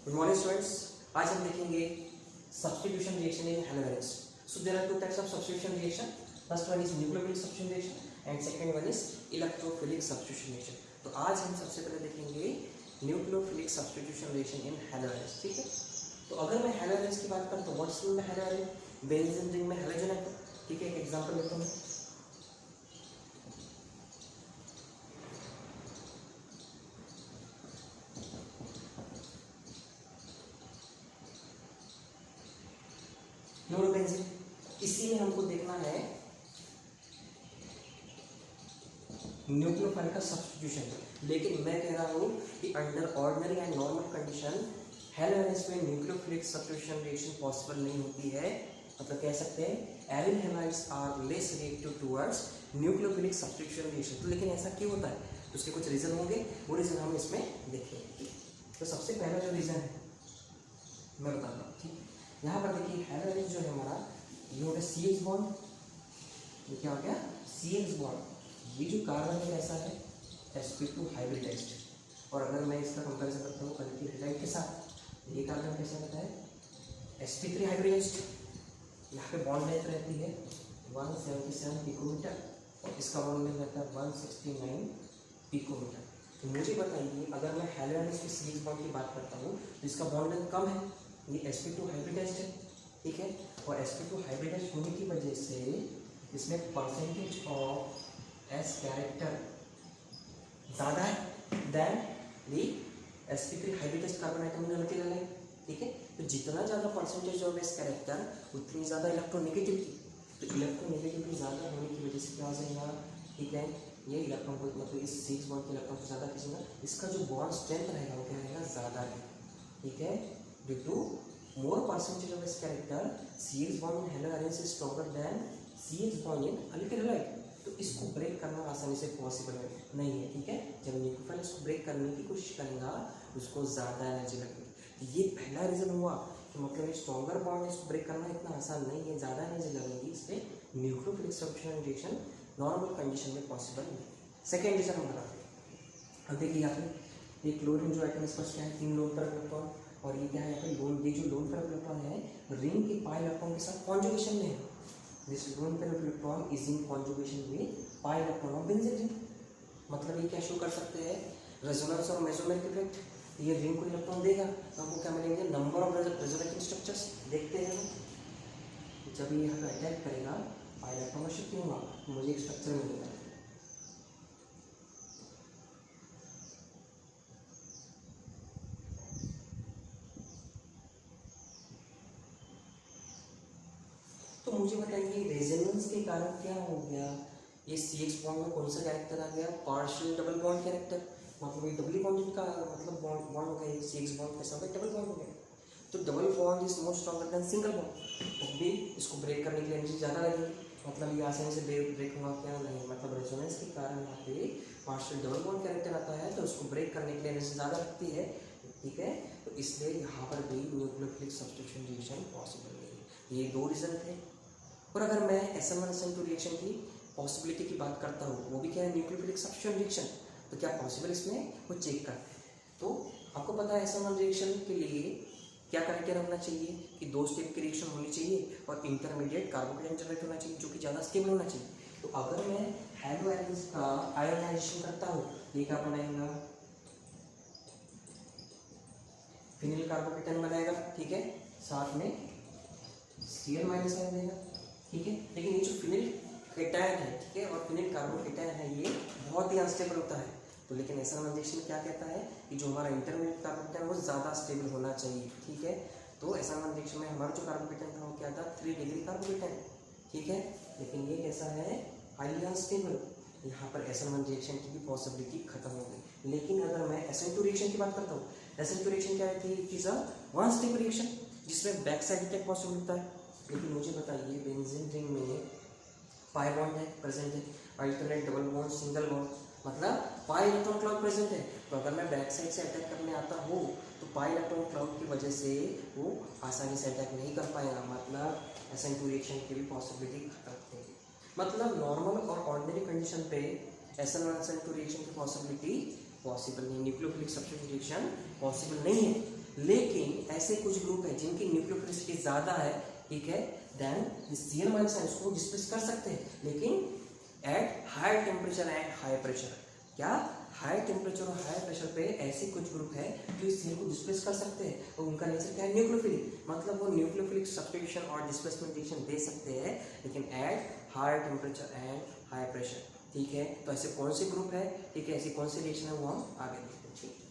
Good morning students. आज हम देखेंगे substitution reaction in halogens. So there are two types of substitution reaction. First one is nucleophilic substitution reaction and second one is electrophilic substitution reaction. तो आज हम सबसे पहले देखेंगे nucleophilic substitution reaction in halogens. ठीक है, तो अगर मैं halogens की बात करूँ तो what's mean by halogen? Benzene ring में हैलोजन है. ठीक है, एक एग्जांपल लेता हूँ. फ्लोरोबेंजीन, इसी में हमको देखना है न्यूक्लियोफाइल का सब्स्टिट्यूशन. लेकिन मैं कह रहा हूँ कि under ordinary and normal condition halogens में न्यूक्लियोफिलिक सब्स्टिट्यूशन रिएक्शन पॉसिबल नहीं होती है. मतलब कह सकते हैं aryl halides are less reactive towards nucleophilic substitution reaction. तो लेकिन ऐसा क्यों होता है? तो उसके कुछ रीजन होंगे, वो रीजन हम इसमें देखेंगे. तो सबसे पहला जो रीजन है मैं बताता हूँ. ठीक, यहाँ पर देखिए हैलोजेन जो है हमारा, ये हो गया CH बॉन्ड. ये क्या हो गया? CH bond. ये जो कार्बन है कैसा है? sp2 hybridised. और अगर मैं इसका कंपैरिजन करता हूँ अल्किल हैलाइड के साथ, ये कार्बन कैसा रहता है? sp3 hybridised. यहाँ पे बॉन्ड लेंथ रहती है 177 पिकोमीटर और इसका बॉन्ड लेंथ रहता है 169 पिकोमीटर. तो मुझे बताइए, अगर मैं हैलोजेन के CH बॉन्ड की बात करता हूँ तो इसका बॉन्ड लेंथ कम है. ये sp2 हाइब्रिडाइज्ड है. ठीक है, और sp2 हाइब्रिडाइज्ड होने की वजह से इसमें परसेंटेज ऑफ s कैरेक्टर ज़्यादा है देन दी sp3 hybridised carbon atom molecule halide. ठीक है, तो जितना ज़्यादा परसेंटेज ऑफ s कैरेक्टर उतनी ज़्यादा इलेक्ट्रोनेगेटिविटी. तो इलेक्ट्रोनेगेटिविटी ज़्यादा होने की वजह से क्या हो जाएगा? ठीक है, ये इलेक्ट्रॉन को मतलब इस CH बॉन्ड के इलेक्ट्रॉन को ज़्यादा खींचेगा. इसका जो बॉन्ड स्ट्रेंथ रहेगा वो क्या रहेगा? ज़्यादा है. ठीक है, due to more percentage of its character CH bond in halogens is stronger than CH bond in alkyl halide. तो इसको ब्रेक करना आसानी से पॉसिबल नहीं है. ठीक है, जब न्यूक्लियोफाइल इसको ब्रेक करने की कोशिश करेगा उसको ज़्यादा एनर्जी लगेगी. तो ये पहला रीज़न हुआ कि मतलब स्ट्रॉन्गर बॉन्ड है, इसको ब्रेक करना इतना आसान नहीं है, ज़्यादा एनर्जी लगेगी. इसलिए nucleophilic substitution reaction normal condition में पॉसिबल नहीं. सेकेंड रीज़न हमारा, अब देखिए यहाँ पे एक क्लोरीन जो एटम इसका क्या है? 3 लोन पर इलेक्ट्रॉन. और ये क्या है? यहाँ पे लोन, ये जो लोन पर इलेक्ट्रॉन है रिंग के पाई इलेक्ट्रॉन के साथ कॉन्जुगेशन में है. दिस लोन पर electron is in conjugation with pi electron of benzene ring. मतलब ये क्या शो कर सकते हैं? रेजोनेंस और मेसोमेरिक इफेक्ट. ये रिंग को इलेक्ट्रॉन देगा तो हमको क्या मिलेंगे? Number of resonating structures. देखते हैं जब ये यहाँ पे अटैक करेगा पाई इलेक्ट्रॉन में शिफ्ट होगा तो मुझे एक स्ट्रक्चर मिलेगा. तो मुझे बताइए रेजोनेंस के कारण क्या हो गया? ये CH बॉन्ड में कौन सा कैरेक्टर आ गया? Partial double bond character. मतलब ये डबल बॉन्ड का मतलब बॉन्ड हो गया. ये CH बॉन्ड कैसा हो गया? डबल बॉन्ड हो गया. तो double bond is more stronger than single bond. तो भी इसको ब्रेक करने के लिए एनर्जी ज़्यादा लगेगी. मतलब ये आसानी से ब्रेक होगा क्या? नहीं. मतलब रेजोनेंस के कारण यहाँ पे पार्शियल डबल बॉन्ड कैरेक्टर आता है तो उसको ब्रेक करने के लिए एनर्जी ज़्यादा लगती है. ठीक है, तो इसलिए यहाँ पर भी न्यूक्लियोफिलिक सब्स्टिट्यूशन रिएक्शन पॉसिबल नहीं है. ये दो रीज़न थे. और अगर मैं SN1 SN2 रिएक्शन की पॉसिबिलिटी की बात करता हूँ, वो भी क्या है? Nucleophilic substitution reaction. तो क्या पॉसिबल इसमें वो चेक करते हैं. तो आपको पता है SN1 रिएक्शन के लिए क्या क्राइटेरिया होना चाहिए कि 2 स्टेप की रिएक्शन होनी चाहिए और इंटरमीडिएट कार्बोकेटाइन जनरेट होना चाहिए जो कि ज़्यादा स्टेबल होना चाहिए. तो अगर मैं हैलोजेंस का आयोनाइजेशन करता हूँ, ये क्या बनाएगा? फिनिल कार्बोकेटाइन बनाएगा. ठीक है, साथ में Cl- आयन देगा. ठीक है, लेकिन ये जो फिनिल केटायन है, ठीक है, और फिनिल कार्बोकेटायन है, ये बहुत ही अनस्टेबल होता है. तो लेकिन SN1 रिएक्शन क्या कहता है कि जो हमारा इंटरमीडिएट कार्बोकेटायन वो ज़्यादा स्टेबल होना चाहिए. ठीक है, तो SN1 रिएक्शन में हमारा जो कार्बोकेटायन था वो क्या था? 3 डिग्री कार्बोकेटायन. ठीक है, लेकिन ये कैसा है? Highly unstable. यहाँ पर SN1 रिएक्शन की भी पॉसिबिलिटी खत्म हो गई. लेकिन अगर मैं SN2 रिएक्शन की बात करता हूँ, SN2 रिएक्शन क्या है? It is a one step reaction जिसमें बैक साइड अटैक पॉसिबल होता है. लेकिन मुझे बताइए बेंजीन रिंग में पाई बॉन्ड है प्रेजेंट है, alternate double bond, single bond, मतलब पाई इलेक्ट्रॉन क्लाउड प्रेजेंट है. तो अगर मैं बैक साइड से अटैक करने आता हूँ तो पाई इलेक्ट्रॉन क्लाउड की वजह से वो आसानी से अटैक नहीं कर पाएगा. मतलब SN2 रिएक्शन की भी पॉसिबिलिटी खत्म होगी. मतलब नॉर्मल और ऑर्डिनरी कंडीशन पे SN1 SN2 रिएक्शन की पॉसिबिलिटी पॉसिबल नहीं. न्यूक्लियोफिलिक सब्स्टिट्यूशन रिएक्शन पॉसिबल नहीं है. लेकिन ऐसे कुछ ग्रुप है जिनकी न्यूक्लियोफिलिसिटी ज़्यादा है, ठीक है, देन Cl माइनस आयंस को डिस्प्लेस कर सकते हैं, लेकिन at high temperature and high pressure. क्या हाई टेम्परेचर और हाई प्रेशर पे ऐसे कुछ ग्रुप है जो इस Cl को डिस्प्लेस कर सकते हैं, और उनका नेचर क्या है, न्यूक्लियोफिलिक, मतलब वो न्यूक्लियोफिलिक सब्स्टिट्यूशन और डिस्प्लेसमेंट रिएक्शन दे सकते हैं, लेकिन at high temperature and high pressure, ठीक है। तो ऐसे कौन से ग्रुप है, ठीक है, ऐसी कौन सी रिएक्शन है वो हम आगे देखते हैं, ठीक है।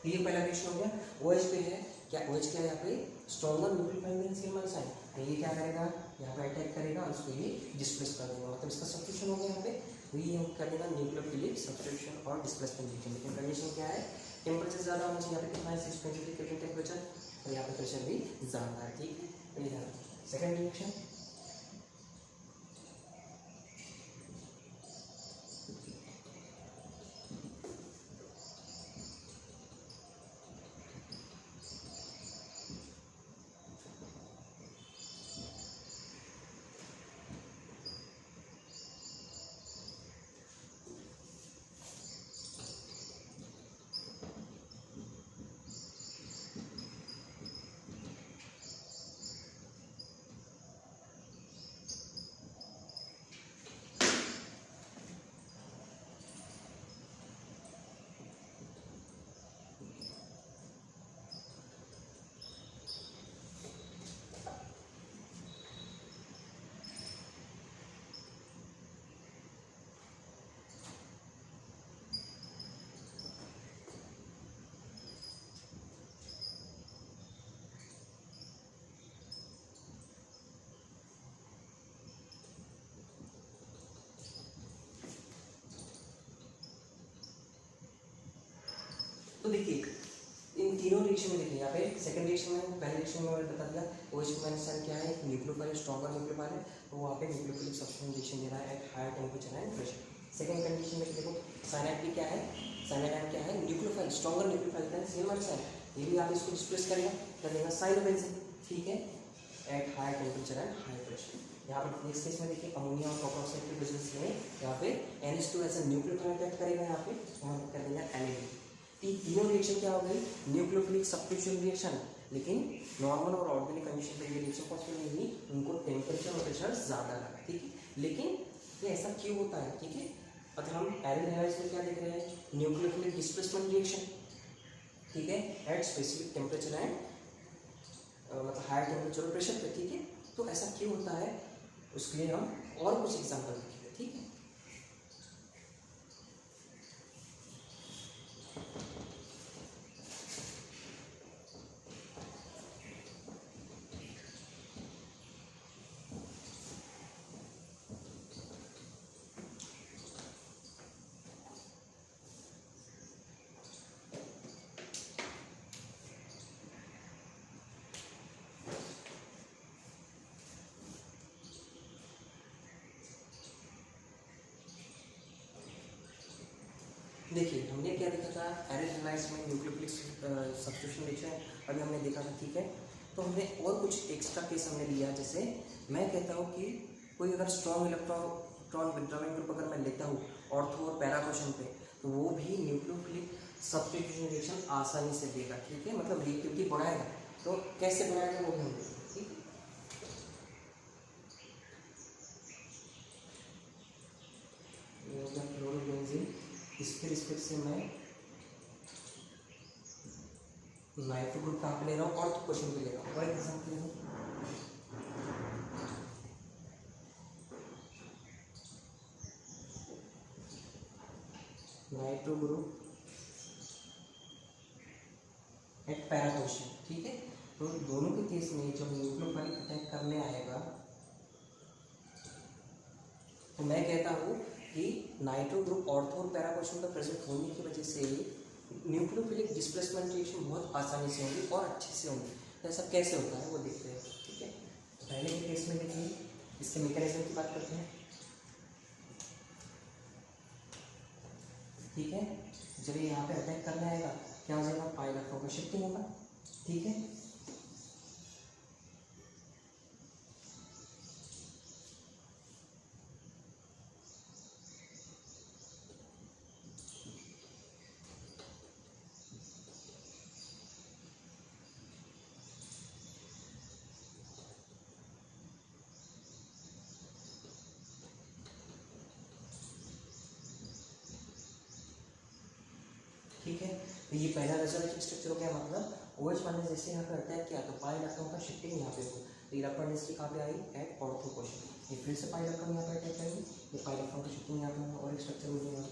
ये पहला रिएक्शन हो गया। OH पे है, क्या OH क्या है यहाँ पे, stronger nucleophile than Cl minus ion, तो ये क्या करेगा, यहाँ पे अटैक करेगा और उसको ये डिस्प्लेस कर देगा, मतलब इसका सब्स्टिट्यूशन हो गया यहाँ पे, तो ये हम कर देगा न्यूक्लियोफिलिक सब्स्टिट्यूशन और डिस्प्लेसमेंट रिएक्शन। लेकिन कंडीशन क्या है, टेम्परेचर ज़्यादा होना चाहिए, यहाँ पे कितना है 623 केल्विन टेम्परेचर, और यहाँ पे प्रेशर भी ज़्यादा है, ठीक है। तो ये सेकेंड रिएक्शन, तो देखिए इन तीनों रिएक्शन में देखिए, यहाँ पे सेकंड रिएक्शन में, पहले रिएक्शन में मैंने बता दिया OH माइनस आयन क्या है, न्यूक्लियोफाइल, स्ट्रॉन्गर न्यूक्लियोफाइल है, तो वहाँ पे न्यूक्लियोफिलिक सब्स्टिट्यूशन रिएक्शन दे रहा है at high temperature and pressure. Second condition में देखो साइनाइड भी क्या है, साइनाइड आयन क्या है, nucleophile, stronger nucleophile than Cl minus ion, ये भी आप इसको डिस्प्लेस करेगा, कर देगा साइनोबेंजीन, ठीक है, at high temperature and high pressure. यहाँ पर नेक्स्ट केस में देखिए अमोनिया और कॉपर ऑक्साइड के प्रेजेंस में यहाँ पे NH2 as a nucleophile attack करेगा, यहाँ पे हम कर देंगे NAD। तीनों रिएक्शन क्या हो गई, न्यूक्लियोफिलिक सब्स्टिट्यूशन रिएक्शन, लेकिन नॉर्मल और ऑर्गेनिक कंडीशन पे ये रिएक्शन पॉसिबल नहीं हुई, उनको टेम्परेचर और प्रेशर ज़्यादा लगा, ठीक है। लेकिन ये ऐसा क्यों होता है, ठीक है, अगर हम एरिन हैलाइड्स में क्या देख रहे हैं, न्यूक्लियोफिलिक डिस्प्लेसमेंट रिएक्शन, ठीक है, एट स्पेसिफिक टेम्परेचर एंड मतलब हाई टेम्परेचर और प्रेशर पे, ठीक है। तो ऐसा क्यों होता है, उसके लिए हम और कुछ एग्जाम्पल देखेंगे, ठीक है। देखिए हमने क्या देखा था, एरिन हैलाइड्स में न्यूक्लियोफिलिक सब्स्टिट्यूशन रिएक्शन अभी हमने देखा था, ठीक है। तो हमने और कुछ एक्स्ट्रा केस हमने लिया, जैसे मैं कहता हूँ कि कोई अगर स्ट्रॉन्ग इलेक्ट्रॉन विड्रॉइंग ग्रुप अगर मैं लेता हूँ ऑर्थो और पैरा क्वेश्चन पे, तो वो भी न्यूक्लियोफिलिक सब्स्टिट्यूशन रिएक्शन आसानी से देगा, ठीक है, मतलब रिएक्टिविटी बढ़ाएगा। तो कैसे बढ़ाएगा वो भी हम देखेंगे, ठीक है। ये हो गया क्लोरोबेंजीन, इसके रिस्पेक्ट से मैं नाइट्रो ग्रुप कहाँ पे ले रहा हूँ, ऑर्थो क्वेश्चन पे ले रहा हूँ, फॉर एग्जाम्पल ले रहा हूँ nitro group at para question, ठीक है। तो दोनों के केस में जब न्यूक्लियोफाइल अटैक करने आएगा तो मैं कहता हूँ कि नाइट्रो ग्रुप ऑर्थो और पैरा पोर्शन में प्रेजेंट होने की वजह से न्यूक्लियोफिलिक डिस्प्लेसमेंट रिएक्शन बहुत आसानी से होंगी और अच्छे से होंगी। तो ऐसा कैसे होता है वो देखते हैं। ठीक है, पहले के केस में देखिए, इसके मैकेनिज्म की बात करते हैं। ठीक है, जब ये यहाँ पे अटैक करने आएगा क्या हो जाएगा, पाई इलेक्ट्रॉन का शिफ्टिंग होगा। ठीक है, ठीक है, तो ये पहला रेजोनेटिव स्ट्रक्चर हो गया। मतलब OH मान जैसे यहाँ पे अटैक किया तो पाई इलेक्ट्रॉन का शिफ्टिंग यहाँ पे हो, तो इलेक्ट्रॉन डेंसिटी कहाँ पे आई, एट ऑर्थो पोर्शन। ये फिर से पाई इलेक्ट्रॉन यहाँ पे अटैक करेंगे, ये पाई इलेक्ट्रॉन का शिफ्टिंग यहाँ पे होगा और एक स्ट्रक्चर मिलेगा।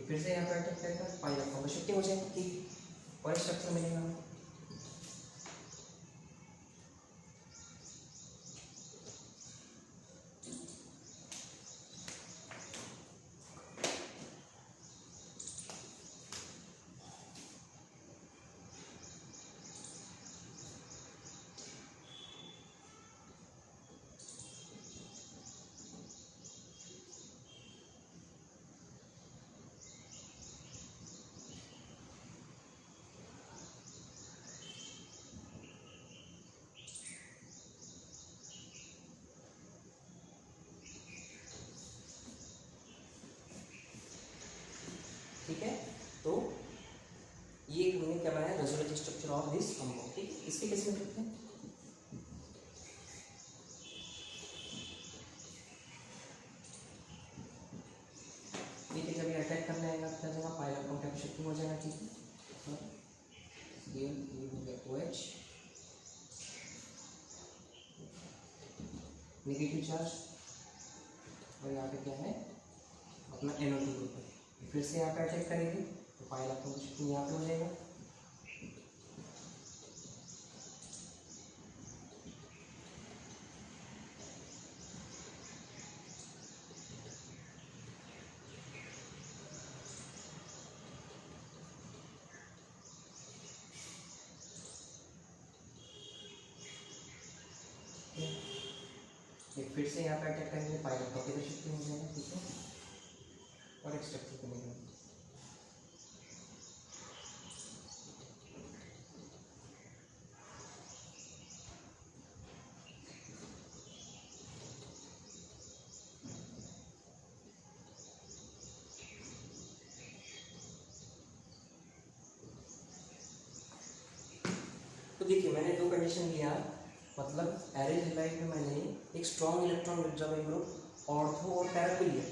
फिर से यहाँ पर अटैक करेगा, पाई इलेक्ट्रॉन का शिफ्टिंग हो जाएगा। ठीक, और स्ट्रक्चर मिलेगा। ठीक है, तो ये हमने क्या बनाया, resonative structure of this compound. ठीक, इसके कैसे देखते हैं। ठीक है, जब ये अटैक करने आएगा क्या जगह पाई इलेक्ट्रॉन का शिफ्टिंग हो जाएगा। ठीक है, ये हो गया OH नेगेटिव चार्ज, और यहाँ पे क्या है अपना NO2 ग्रुप है। फिर से यहाँ पे अटैक करेगी तो पाई इलेक्ट्रॉन का शिफ्टिंग यहाँ पे हो जाएगा। फिर से यहाँ पे अटैक करेंगे, पाई इलेक्ट्रॉन की शिफ्टिंग हो जाएगा। ठीक है, और एक स्ट्रक्चर बनेगा। तो देखिए मैंने दो कंडीशन दिया, मतलब एरिड हैलाइड में मैंने एक strong electron withdrawing group ortho और पैरा पे लिया।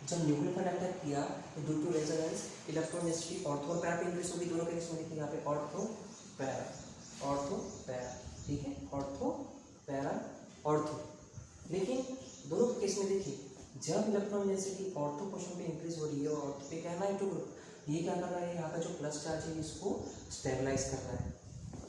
जब न्यूक्लियोफाइल अटैक किया तो due to resonance electron density ortho और पैरा पे इंक्रीज होगी। दोनों केस में देखिए यहाँ पे ऑर्थो पैरा। ठीक है, ऑर्थो पैरा ऑर्थो। लेकिन दोनों के केस में देखिए जब इलेक्ट्रॉन डेंसिटी ऑर्थो पोर्शन पे इंक्रीज हो रही है और ऑर्थो पे क्या है नाइट्रो ग्रुप, ये क्या कर रहा है, यहाँ का जो प्लस चार्ज है इसको स्टेबलाइज कर रहा है।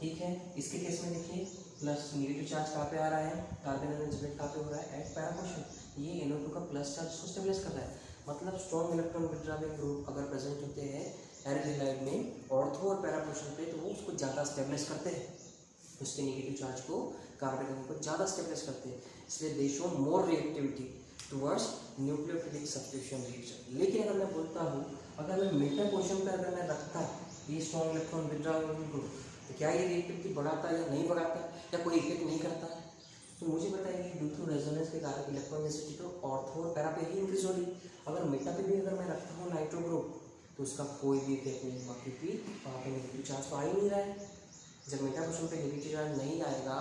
ठीक है, इसके केस में देखिए प्लस नेगेटिव चार्ज कहाँ पे आ रहा है, कार्बन अरेंजमेंट कहाँ पे हो रहा है, एट पैरा पोर्शन। ये NO2 का प्लस चार्ज इसको स्टेबलाइज कर रहा है। मतलब स्ट्रॉन्ग इलेक्ट्रॉन विड्रॉइंग ग्रुप अगर प्रेजेंट होते हैं एरिड हैलाइड में ऑर्थो और पैरा पोर्शन पे, तो वो उसको ज़्यादा स्टेबलाइज करते हैं, उसके नेगेटिव चार्ज को कार्बन को ज़्यादा स्टेबलाइज करते हैं। इसलिए दे शो मोर reactivity towards nucleophilic substitution reaction. लेकिन अगर मैं बोलता हूँ, अगर मैं मेटा पोर्शन पर अगर मैं रखता ये स्ट्रॉन्ग इलेक्ट्रॉन विड्रॉइंग ग्रुप, तो क्या ये रिएक्टिविटी बढ़ाता या नहीं बढ़ाता या कोई इफेक्ट नहीं करता। तो मुझे बताइए ड्यू टू रेजोनेंस के कारण इलेक्ट्रॉन डेंसिटी तो ऑर्थो और पैरा पे ही इंक्रीज हो रही। अगर मेटा पे भी अगर मैं रखता हूँ नाइट्रो ग्रुप तो उसका कोई भी इफेक्ट नहीं होगा, क्योंकि वहाँ पे नेगेटिव चार्ज तो आ ही नहीं रहा है। जब मेटा पोर्शन पे नेगेटिव चार्ज नहीं आएगा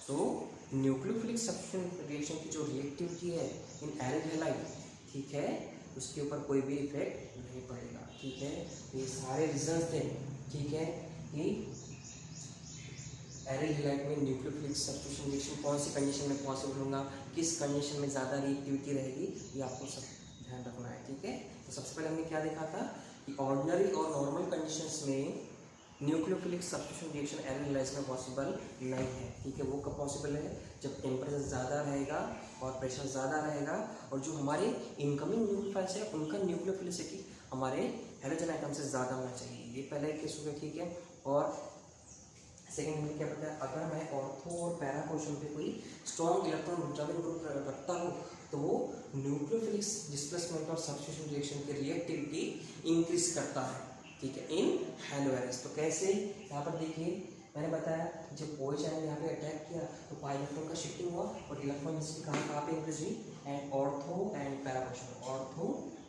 तो न्यूक्लियोफिलिक सब्स्टिट्यूशन रिएक्शन की जो रिएक्टिविटी है इन एरिड हैलाइड, ठीक है, उसके ऊपर कोई भी इफेक्ट नहीं पड़ेगा। ठीक है, ये सारे रीजंस थे। ठीक है, कि एरिल हैलाइड में न्यूक्लियोफिलिक सब्स्टिट्यूशन रिएक्शन कौन सी कंडीशन में पॉसिबल होगा, किस कंडीशन में ज़्यादा रिएक्टिविटी रहेगी, ये आपको सब ध्यान रखना है। ठीक है, तो सबसे पहले हमने क्या देखा था कि ऑर्डिनरी और नॉर्मल कंडीशंस में nucleophilic substitution reaction aryl halides में पॉसिबल नहीं है। ठीक है, वो कब पॉसिबल है, जब टेम्परेचर ज़्यादा रहेगा और प्रेशर ज़्यादा रहेगा और जो हमारे इनकमिंग न्यूक्लियोफाइल्स है उनका न्यूक्लियोफिलिसिटी हमारे हैलोजन आइटम से ज़्यादा होना चाहिए। ये पहला एक केस हो गया। ठीक है, और सेकेंड में क्या पता है, अगर मैं ऑर्थो और पैरा पोर्शन पे कोई स्ट्रॉन्ग इलेक्ट्रॉन विड्रॉविंग ग्रुप रखता हूँ तो वो न्यूक्लियोफिलिक डिस्प्लेसमेंट और सब्स्टिट्यूशन रिएक्शन की रिएक्टिविटी इंक्रीज करता है। ठीक है, इन हैलो एरेस। तो कैसे, यहाँ पर देखिए मैंने बताया जब OH आयन यहाँ पे अटैक किया तो पाई इलेक्ट्रॉन का शिफ्टिंग हुआ और इलेक्ट्रॉन डेंसिटी कहाँ पे इंक्रीज हुई, and ortho and para portion, ortho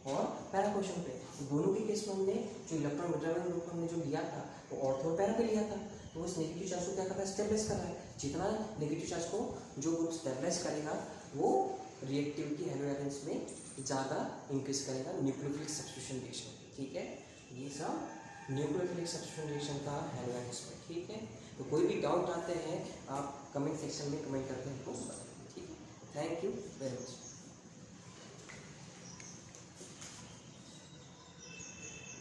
और पैरा पोर्शन पे। तो दोनों के केस में हमने जो इलेक्ट्रॉन विड्रॉविंग ग्रुप हमने जो लिया था वो ऑर्थो और पैरा पे लिया था, तो उस नेगेटिव चार्ज को क्या कर रहा है, स्टेबलाइज कर रहा है। जितना नेगेटिव चार्ज को जो ग्रुप स्टेबलाइज करेगा वो रिएक्टिविटी हैलो एरेंस में ज़्यादा इंक्रीज करेगा न्यूक्लियोफिलिक सब्स्टिट्यूशन रिएक्शन। ठीक है, ये सब न्यूक्लियोफिलिक सब्स्टिट्यूशन रिएक्शन का हैलो एरेंस में। ठीक है, तो कोई भी डाउट आते हैं आप कमेंट सेक्शन में कमेंट करके हमको बताएं। ठीक है, थैंक यू वेरी मच।